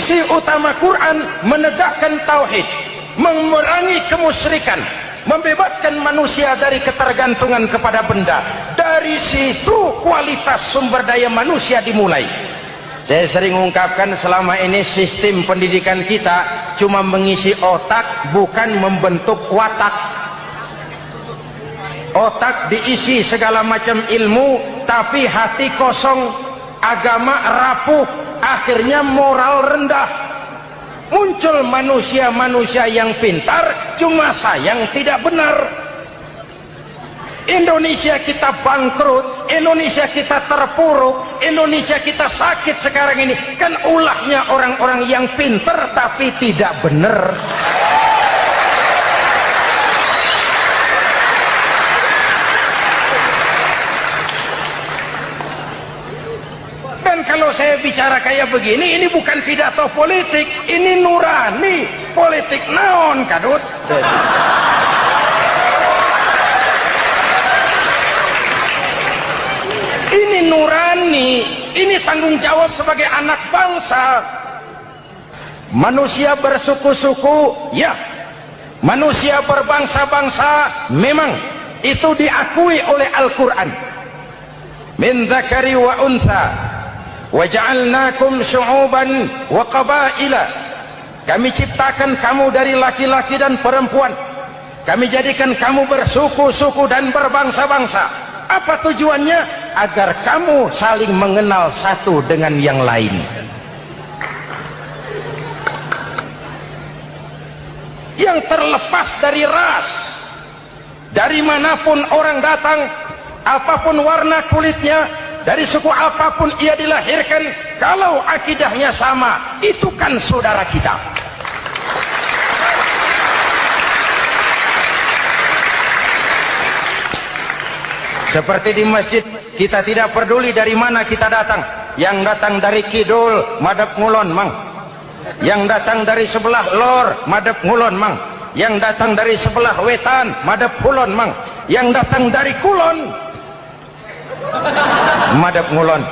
misi utama Quran menegakkan tauhid, memerangi kemusyrikan, membebaskan manusia dari ketergantungan kepada benda. Dari situ kualitas sumber daya manusia dimulai. Saya sering ungkapkan selama ini sistem pendidikan kita cuma mengisi otak, bukan membentuk watak. Otak diisi segala macam ilmu, tapi hati kosong, agama rapuh, akhirnya moral rendah. Muncul manusia-manusia yang pintar, cuma sayang tidak benar. Indonesia kita bangkrut, Indonesia kita terpuruk, Indonesia kita sakit sekarang ini, kan ulahnya orang-orang yang pintar tapi tidak benar. Kalau saya bicara kayak begini, ini bukan pidato politik, ini nurani. Politik naon kadut. Ini nurani, ini tanggung jawab sebagai anak bangsa. Manusia bersuku-suku, ya. Manusia berbangsa-bangsa, memang itu diakui oleh Al-Quran. Min dzakari wa untha waja'alnakum syu'uban wa qabaila. Kami ciptakan kamu dari laki-laki dan perempuan. Kami jadikan kamu bersuku-suku dan berbangsa-bangsa. Apa tujuannya? Agar kamu saling mengenal satu dengan yang lain. Yang terlepas dari ras, dari manapun orang datang, apapun warna kulitnya, dari suku apapun ia dilahirkan, kalau akidahnya sama, itu kan saudara kita. Seperti di masjid, kita tidak peduli dari mana kita datang. Yang datang dari kidul, madhab ngulon mang. Yang datang dari sebelah lor, madhab ngulon mang. Yang datang dari sebelah wetan, madhab kulon mang. Yang datang dari kulon, madhab ngulon.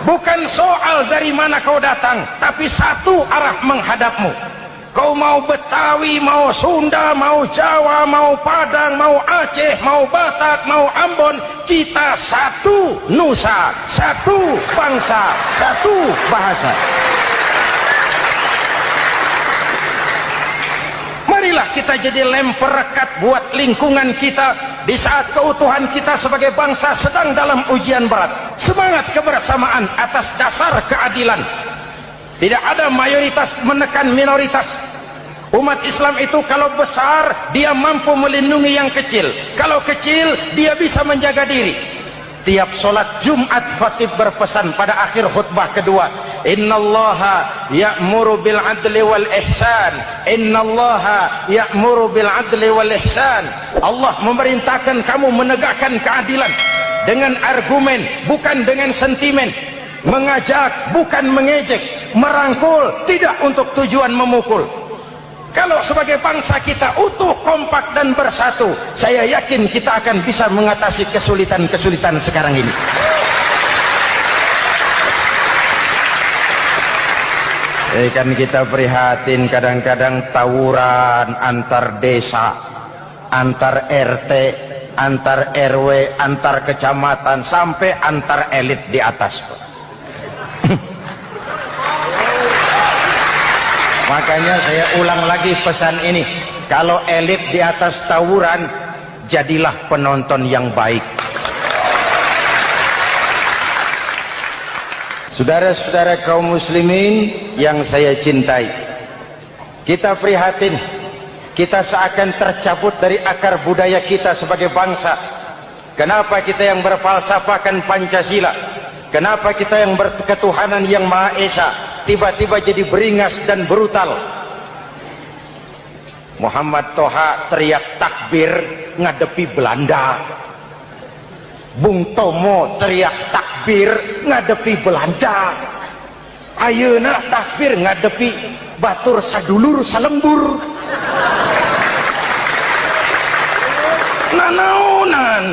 Bukan soal dari mana kau datang, tapi satu arah menghadapmu. Kau mau Betawi, mau Sunda, mau Jawa, mau Padang, mau Aceh, mau Batak, mau Ambon, kita satu nusa, satu bangsa, satu bahasa. Marilah kita jadi lem perekat buat lingkungan kita di saat keutuhan kita sebagai bangsa sedang dalam ujian berat. Semangat kebersamaan atas dasar keadilan. Tidak ada mayoritas menekan minoritas. Umat Islam itu kalau besar, dia mampu melindungi yang kecil. Kalau kecil, dia bisa menjaga diri. Tiap sholat Jumat khatib berpesan pada akhir khutbah kedua, innallaha ya'muru bil adli wal ihsan. Innallaha ya'muru bil adli wal ihsan. Allah memerintahkan kamu menegakkan keadilan dengan argumen, bukan dengan sentimen. Mengajak, bukan mengejek. Merangkul, tidak untuk tujuan memukul. Kalau sebagai bangsa kita utuh, kompak dan bersatu, saya yakin kita akan bisa mengatasi kesulitan-kesulitan sekarang ini. Kan kita prihatin kadang-kadang tawuran antar desa, antar RT, antar RW, antar kecamatan, sampai antar elit di atas. Makanya saya ulang lagi pesan ini, kalau elit di atas tawuran, jadilah penonton yang baik. Saudara-saudara kaum muslimin yang saya cintai, kita prihatin, kita seakan tercabut dari akar budaya kita sebagai bangsa. Kenapa kita yang berfalsafahkan Pancasila, kenapa kita yang berketuhanan yang Maha Esa tiba-tiba jadi beringas dan brutal? Muhammad Toha teriak takbir ngadepi Belanda. Bung Tomo teriak takbir ngadepi Belanda. Ayeuna takbir ngadepi batur sadulur salembur. Nanaonan.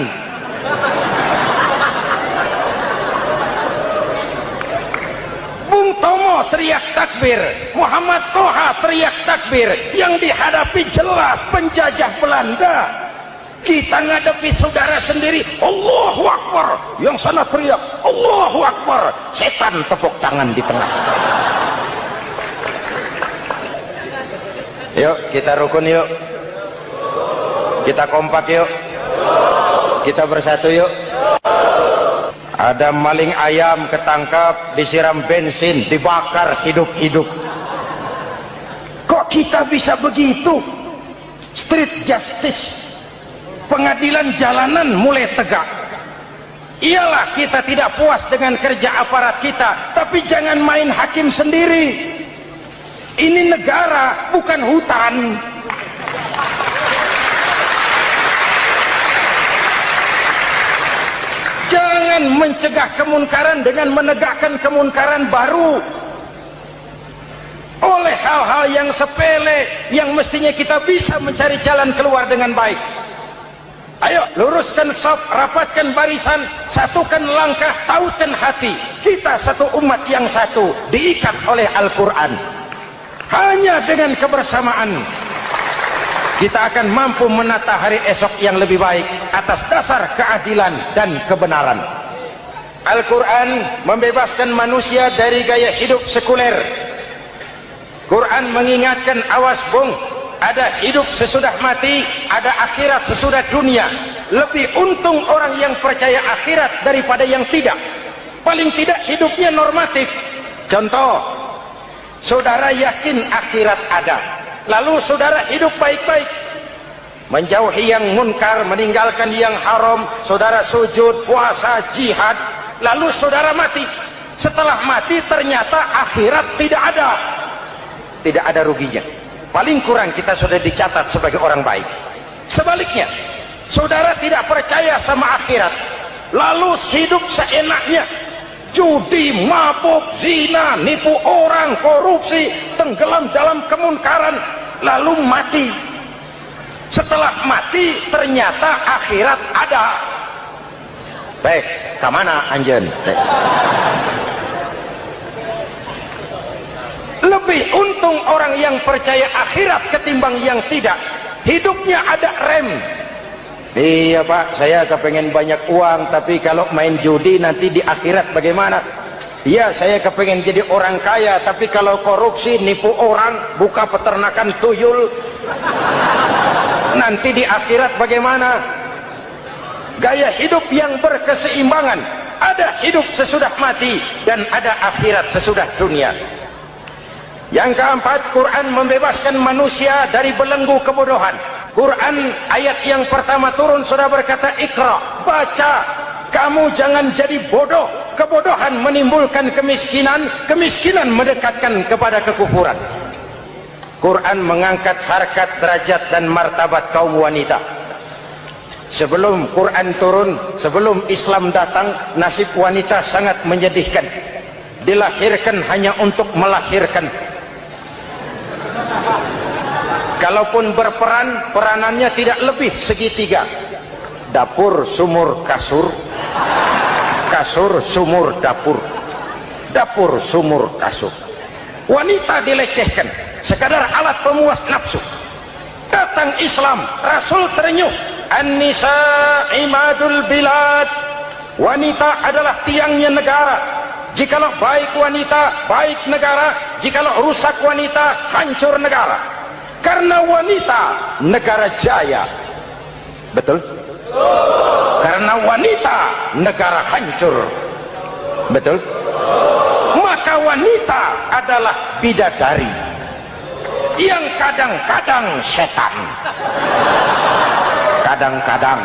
Bung Tomo teriak takbir, Muhammad Toha teriak takbir, yang dihadapi jelas penjajah Belanda. Kita ngadepi saudara sendiri, Allahu Akbar, yang sana teriak Allahu Akbar, setan tepuk tangan di tengah. Yuk kita rukun yuk, kita kompak yuk, kita bersatu yuk. Ada maling ayam ketangkap, disiram bensin, dibakar hidup-hidup. Kok kita bisa begitu? Street justice, pengadilan jalanan mulai tegak. Iyalah kita tidak puas dengan kerja aparat kita, tapi jangan main hakim sendiri. Ini negara, bukan hutan. Jangan mencegah kemunkaran dengan menegakkan kemunkaran baru. Oleh hal-hal yang sepele, yang mestinya kita bisa mencari jalan keluar dengan baik. Ayo luruskan saf, rapatkan barisan, satukan langkah, tautkan hati. Kita satu umat yang satu, diikat oleh Al-Quran. Hanya dengan kebersamaan kita akan mampu menata hari esok yang lebih baik atas dasar keadilan dan kebenaran. Al-Quran membebaskan manusia dari gaya hidup sekuler. Quran mengingatkan, awas bung, ada hidup sesudah mati, ada akhirat sesudah dunia. Lebih untung orang yang percaya akhirat daripada yang tidak. Paling tidak hidupnya normatif. Contoh, saudara yakin akhirat ada, lalu saudara hidup baik-baik, menjauhi yang munkar, meninggalkan yang haram, saudara sujud, puasa, jihad, lalu saudara mati. Setelah mati ternyata akhirat tidak ada ruginya. Paling kurang kita sudah dicatat sebagai orang baik. Sebaliknya, saudara tidak percaya sama akhirat, lalu hidup seenaknya, judi, mabuk, zina, nipu orang, korupsi, tenggelam dalam kemunkaran, lalu mati. Setelah mati ternyata akhirat ada. Baik, kemana anjen? Lebih untung orang yang percaya akhirat ketimbang yang tidak. Hidupnya ada rem. Iya pak, saya kepengen banyak uang, tapi kalau main judi nanti di akhirat bagaimana? Iya, saya kepengen jadi orang kaya, tapi kalau korupsi, nipu orang, buka peternakan tuyul, nanti di akhirat bagaimana? Gaya hidup yang berkeseimbangan. Ada hidup sesudah mati dan ada akhirat sesudah dunia. Yang keempat, Quran membebaskan manusia dari belenggu kebodohan. Quran ayat yang pertama turun sudah berkata, Iqra, baca, kamu jangan jadi bodoh. Kebodohan menimbulkan kemiskinan, kemiskinan mendekatkan kepada kekufuran. Quran mengangkat harkat, derajat dan martabat kaum wanita. Sebelum Quran turun, sebelum Islam datang, nasib wanita sangat menyedihkan. Dilahirkan hanya untuk melahirkan. Kalaupun berperan, peranannya tidak lebih segitiga. Dapur, sumur, kasur. Kasur, sumur, dapur. Dapur, sumur, kasur. Wanita dilecehkan, sekadar alat pemuas nafsu. Datang Islam, Rasul terenyuh. An-nisa imadul bilad. Wanita adalah tiangnya negara. Jikalau baik wanita, baik negara. Jikalau rusak wanita, hancur negara. Karena wanita, negara jaya. Betul? Karena wanita, negara hancur. Betul? Maka wanita adalah bidadari yang kadang-kadang setan. Kadang-kadang.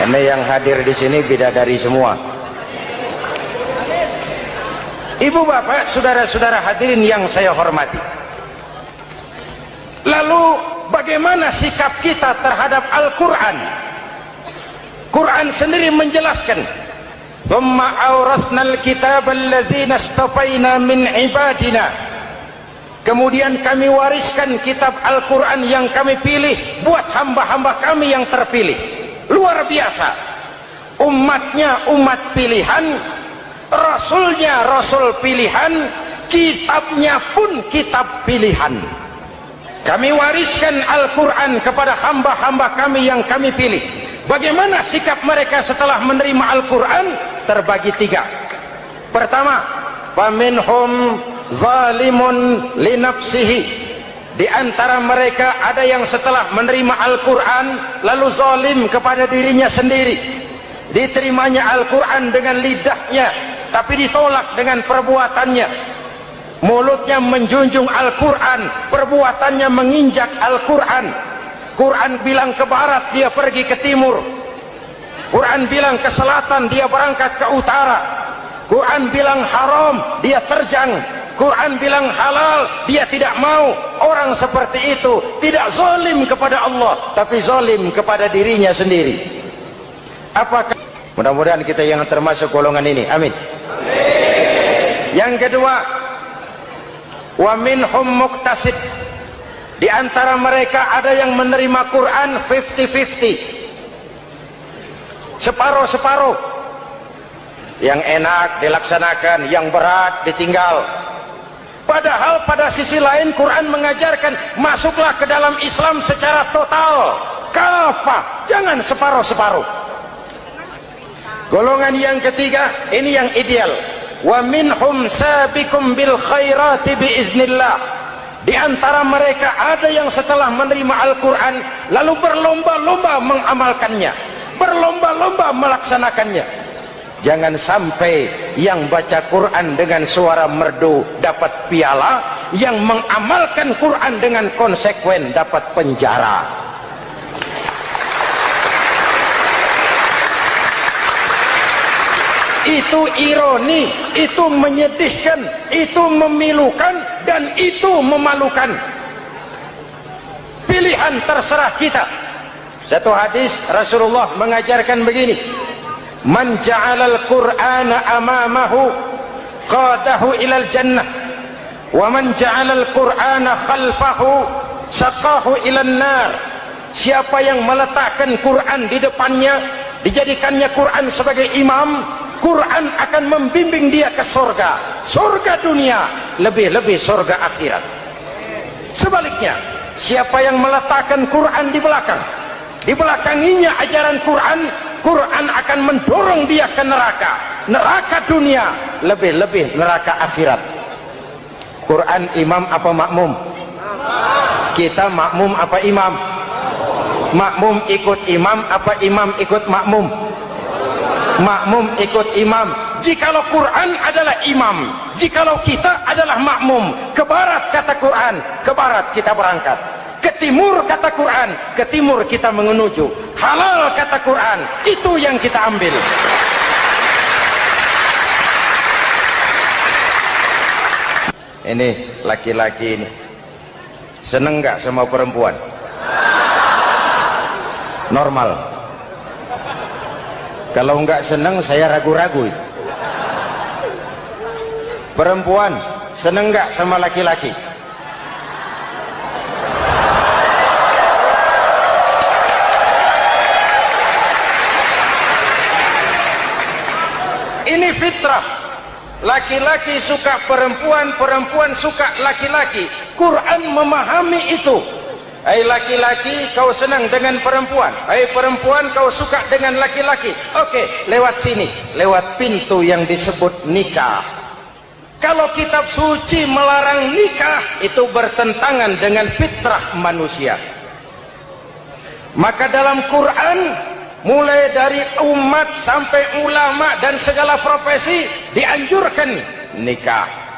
Ini yang hadir di sini bidadari semua. Ibu bapak, saudara-saudara hadirin yang saya hormati. Lalu bagaimana sikap kita terhadap Al-Quran? Quran sendiri menjelaskan, "Tsumma awrasnal kitaba alladzina istafaina min ibadina." Kemudian kami wariskan kitab Al-Quran yang kami pilih buat hamba-hamba kami yang terpilih. Luar biasa. umatnya umat pilihan, rasulnya rasul pilihan, kitabnya pun kitab pilihan. Kami wariskan Al-Quran kepada hamba-hamba kami yang kami pilih. Bagaimana sikap mereka setelah menerima Al-Quran? Terbagi tiga. Pertama, faminhum zalimun linafsihi. Di antara mereka ada yang setelah menerima Al-Quran lalu zalim kepada dirinya sendiri. Diterimanya Al-Quran dengan lidahnya, tapi ditolak dengan perbuatannya. Mulutnya menjunjung Al-Quran, perbuatannya menginjak Al-Quran. Quran bilang ke barat, dia pergi ke timur. Quran bilang ke selatan, dia berangkat ke utara. Quran bilang haram, dia terjang. Quran bilang halal, dia tidak mau. Orang seperti itu tidak zalim kepada Allah, tapi zalim kepada dirinya sendiri. Apakah mudah-mudahan kita yang termasuk golongan ini, amin. Yang kedua, wa minhum muqtasid. Di antara mereka ada yang menerima Quran 50-50, separuh-separuh. Yang enak dilaksanakan, yang berat ditinggal. Padahal pada sisi lain Quran mengajarkan masuklah ke dalam Islam secara total, kafah, jangan separuh-separuh. Golongan yang ketiga, ini yang ideal. Wa minhum sabiqum bil khairati biiznillah. Di antara mereka ada yang setelah menerima Al-Quran lalu berlomba-lomba mengamalkannya, berlomba-lomba melaksanakannya. Jangan sampai yang baca Quran dengan suara merdu dapat piala, yang mengamalkan Quran dengan konsekuen dapat penjara. Itu ironi, itu menyedihkan, itu memilukan, dan itu memalukan. Pilihan terserah kita. Satu hadis Rasulullah mengajarkan begini: man ja'alal Qur'ana amamahu qadahu ilal jannah, wa man ja'alal Qur'ana khalfahu saqahu ilan nar. Siapa yang meletakkan Quran di depannya, dijadikannya Quran sebagai imam, Quran akan membimbing dia ke surga, surga dunia, lebih-lebih surga akhirat. Sebaliknya, siapa yang meletakkan Quran di belakang, dibelakanginya ajaran Quran, Quran akan mendorong dia ke neraka, neraka dunia, lebih-lebih neraka akhirat. Quran imam apa makmum? Kita makmum apa imam? Makmum ikut imam apa imam ikut makmum? Makmum ikut imam. Jikalau Quran adalah imam, jikalau kita adalah makmum, ke barat kata Quran, ke barat kita berangkat. Ke timur kata Quran, ke timur kita menuju. Halal kata Quran, itu yang kita ambil. Ini laki-laki ini seneng nggak sama perempuan? Normal. Kalau nggak seneng saya ragu-ragu. Perempuan seneng nggak sama laki-laki? Ini fitrah. Laki-laki suka perempuan, perempuan suka laki-laki. Quran memahami itu. Hai laki-laki, kau senang dengan perempuan. Hai perempuan, kau suka dengan laki-laki. Oke, lewat sini, lewat pintu yang disebut nikah. Kalau kitab suci melarang nikah, itu bertentangan dengan fitrah manusia. Maka dalam Quran, mulai dari umat sampai ulama dan segala profesi dianjurkan nikah.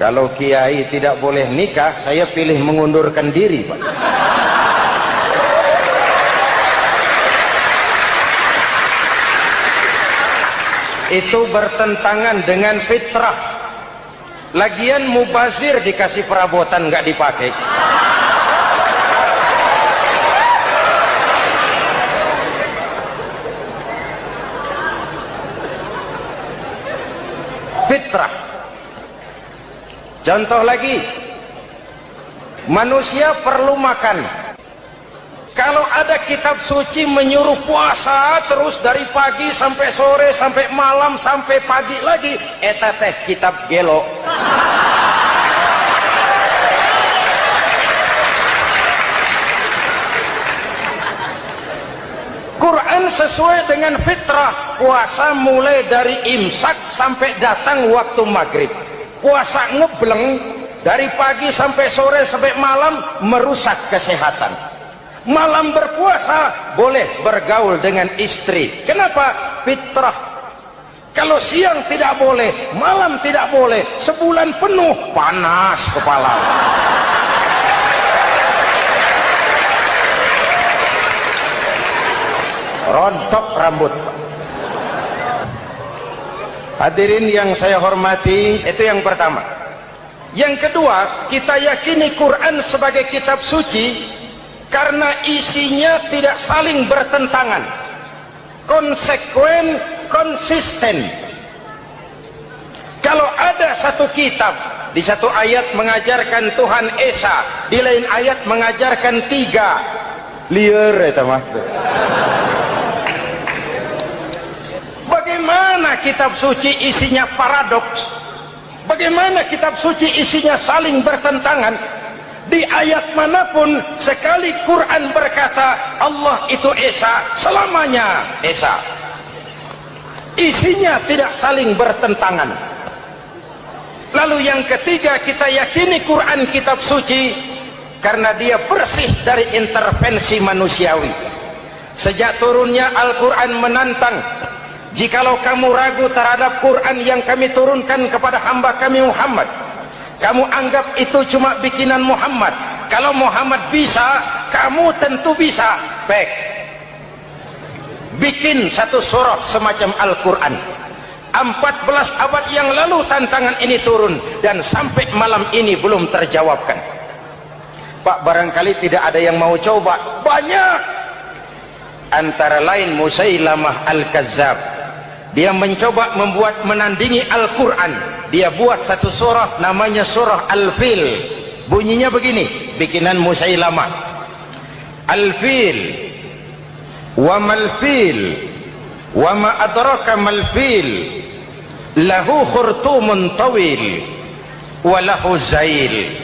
Kalau kiai tidak boleh nikah, saya pilih mengundurkan diri, Pak. Itu bertentangan dengan fitrah. Lagian mubazir dikasih perabotan nggak dipakai. Fitrah. Contoh lagi, manusia perlu makan. Kalau ada kitab suci menyuruh puasa terus dari pagi sampai sore sampai malam sampai pagi lagi, eta teh kitab gelo. Quran sesuai dengan fitrah, puasa mulai dari imsak sampai datang waktu maghrib. Puasa ngebleng dari pagi sampai sore sampai malam merusak kesehatan. Malam berpuasa boleh bergaul dengan istri. Kenapa? Fitrah. Kalau siang tidak boleh, malam tidak boleh, sebulan penuh panas kepala. Rontok rambut. Hadirin yang saya hormati, itu yang pertama. Yang kedua, kita yakini Quran sebagai kitab suci karena isinya tidak saling bertentangan, konsekuen, konsisten. Kalau ada satu kitab, di satu ayat mengajarkan Tuhan Esa, di lain ayat mengajarkan tiga, liar eta mah. Bagaimana kitab suci isinya paradoks? Bagaimana kitab suci isinya saling bertentangan? Di ayat manapun sekali Quran berkata Allah itu Esa, selamanya Esa. Isinya tidak saling bertentangan. Lalu yang ketiga, kita yakini Quran kitab suci karena dia bersih dari intervensi manusiawi. Sejak turunnya Al-Quran menantang, jikalau kamu ragu terhadap Quran yang kami turunkan kepada hamba kami Muhammad, kamu anggap itu cuma bikinan Muhammad. Kalau Muhammad bisa, kamu tentu bisa. Baik, bikin satu surah semacam Al-Quran. 14 abad yang lalu tantangan ini turun dan sampai malam ini belum terjawabkan. Pak, barangkali tidak ada yang mau coba. Banyak. Antara lain Musailamah Al-Kazzab, dia mencoba membuat menandingi Al-Quran. Dia buat satu surah namanya surah Al-Fil. Bunyinya begini, bikinan Musailamah. Al-Fil, wa mal-fil, wa ma adraka mal-fil, lahu khurtumun tawil, wa lahu zail.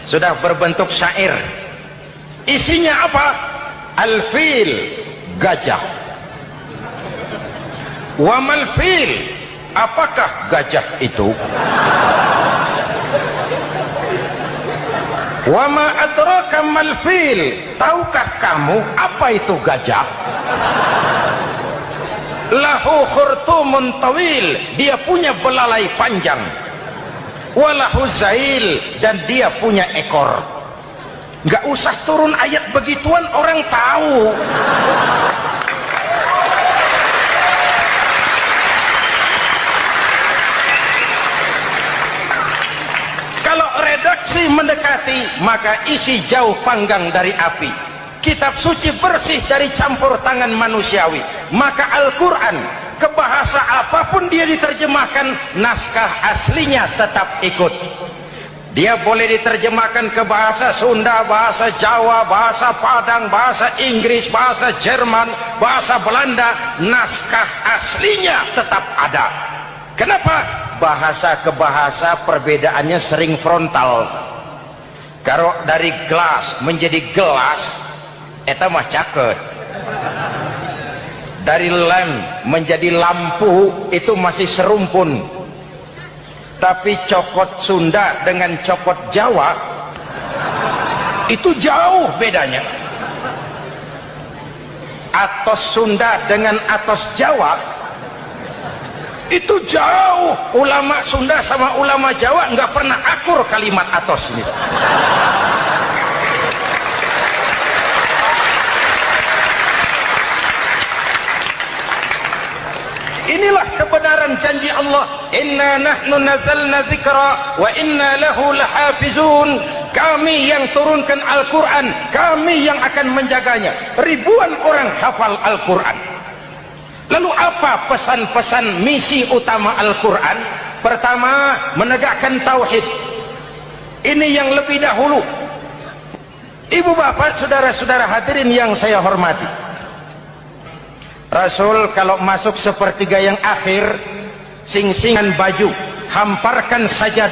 Sudah berbentuk syair. Isinya apa? Al-Fil, gajah. Wa mal-fil, apakah gajah itu? Wa ma adraka mal fil, tahukah kamu apa itu gajah? Lahu khurtumun tawil, dia punya belalai panjang. Wa lahu zail, dan dia punya ekor. Enggak usah turun ayat begituan, orang tahu. Redaksi mendekati, maka isi jauh panggang dari api. Kitab suci bersih dari campur tangan manusiawi. Maka Al-Quran, ke bahasa apapun dia diterjemahkan, naskah aslinya tetap ikut. Dia boleh diterjemahkan ke bahasa Sunda, bahasa Jawa, bahasa Padang, bahasa Inggris, bahasa Jerman, bahasa Belanda, naskah aslinya tetap ada. Kenapa? Bahasa ke bahasa perbedaannya sering frontal. Kalau dari gelas menjadi gelas, eta mah caket. Dari lem menjadi lampu, itu masih serumpun. Tapi cokot Sunda dengan cokot Jawa, itu jauh bedanya. Atos Sunda dengan atos Jawa, itu jauh. Ulama Sunda sama ulama Jawa nggak pernah akur kalimat atos ini. Inilah kebenaran janji Allah, inna nahnu nazzalna dzikra wa inna lahu lahafizun. Kami yang turunkan Al-Quran, kami yang akan menjaganya. Ribuan orang hafal Al-Quran. Lalu apa pesan-pesan misi utama Al-Quran? Pertama, menegakkan tauhid. Ini yang lebih dahulu. Ibu bapak, saudara-saudara hadirin yang saya hormati, Rasul kalau masuk sepertiga yang akhir, sing-singan baju, hamparkan saja